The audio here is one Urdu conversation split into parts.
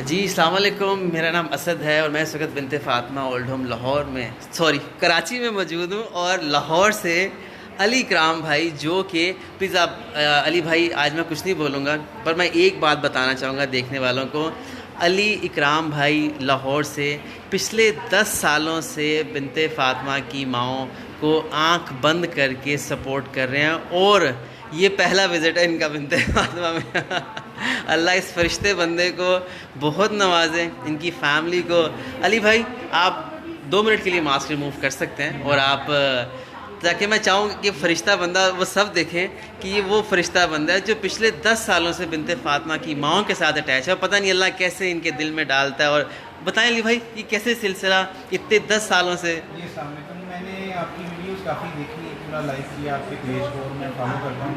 جی السلام علیکم، میرا نام اسد ہے اور میں اس وقت بنت فاطمہ اولڈ ہوم لاہور میں کراچی میں موجود ہوں، اور لاہور سے علی اکرام بھائی جو کہ پلیز آپ علی بھائی آج میں کچھ نہیں بولوں گا، پر میں ایک بات بتانا چاہوں گا دیکھنے والوں کو۔ علی اکرام بھائی لاہور سے پچھلے 10 سالوں سے بنت فاطمہ کی ماؤں کو آنکھ بند کر کے سپورٹ کر رہے ہیں، اور یہ پہلا وزٹ ہے ان کا بنت فاطمہ میں۔ اللہ اس فرشتے بندے کو بہت نوازے، ان کی فیملی کو۔ علی بھائی آپ 2 منٹ کے لیے ماسک ریموو کر سکتے ہیں، اور آپ تاکہ میں چاہوں کہ فرشتہ بندہ وہ سب دیکھیں کہ یہ وہ فرشتہ بندہ ہے جو پچھلے 10 سالوں سے بنت فاطمہ کی ماؤں کے ساتھ اٹیچ ہے، اور پتہ نہیں اللہ کیسے ان کے دل میں ڈالتا ہے۔ اور بتائیں علی بھائی یہ کیسے سلسلہ اتنے 10 سالوں سے؟ جی السلام علیکم، میں نے آپ کی ویڈیوز کافی دیکھی ہے، پورا لائک کیا آپ کے پیج کو، اور میں فالو کرتا ہوں،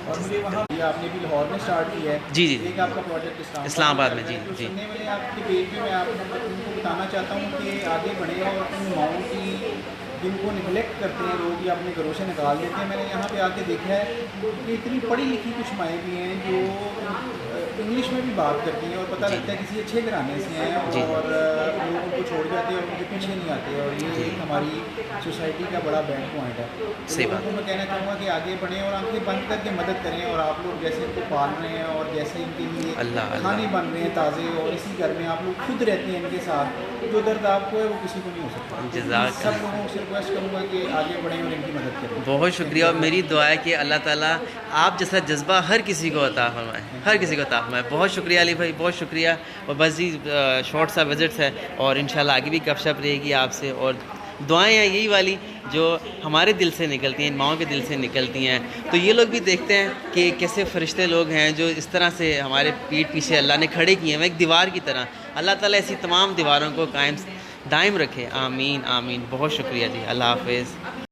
اور مجھے وہاں آپ نے بھی لاہور میں اسٹارٹ کیا ہے جی جی ایک آپ کا پروجیکٹ اسلام آباد میں۔ جی جو جی سننے میں آپ کے پیج پہ میں آپ کو بتانا چاہتا ہوں کہ آگے بڑھیں اور ان ماؤں کی جن کو نگلیکٹ کرتے ہیں لوگ یا اپنے گھروں سے نکال دیتے ہیں۔ میں نے یہاں پہ آ کے دیکھا ہے کہ اتنی پڑھی لکھی کچھ مائیں بھی ہیں جو انگلش میں بھی بات کرتی ہیں، اور پتہ لگتا ہے کسی اچھے گھرانے سے ہیں، اور لوگ ان کو چھوڑ جاتے ہیں اور ان کے پیچھے نہیں آتے، اور یہ ایک ہماری سوسائٹی کا بڑا بینڈ پوائنٹ ہے۔ صحیح لوگوں بات کو میں کہنا چاہوں گا کہ آگے بڑھیں اور آنکھیں بند کر کے مدد کریں، اور آپ لوگ جیسے ان کو پال رہے ہیں اور جیسے ان کے لیے اللہ کھانے بن رہے ہیں تازے، اور اسی گھر میں آپ لوگ خود رہتے ہیں ان کے ساتھ، جو درد آپ کو ہے وہ کسی کو نہیں ہو سکتا۔ جزاک سب لوگوں سے ریکویسٹ کروں گا کہ آگے بڑھیں اور ان کی مدد کریں۔ بہت شکریہ، اور میری دعا ہے کہ اللہ تعالیٰ آپ جیسا جذبہ ہر کسی کو عطا فرمائے، ہر کسی کو عطا فرمائے۔ بہت شکریہ علی بھائی، بہت شکریہ۔ اور بس جی شارٹ سا وزٹس ہے، اور انشاءاللہ آگے بھی گپ شپ رہے گی آپ سے، اور دعائیں ہیں یہی والی جو ہمارے دل سے نکلتی ہیں، ان ماؤں کے دل سے نکلتی ہیں۔ تو یہ لوگ بھی دیکھتے ہیں کہ کیسے فرشتے لوگ ہیں جو اس طرح سے ہمارے پیٹھ پیچھے اللہ نے کھڑے کیے ہیں ایک دیوار کی طرح۔ اللہ تعالیٰ ایسی تمام دیواروں کو قائم دائم رکھے، آمین آمین۔ بہت شکریہ جی، اللہ حافظ۔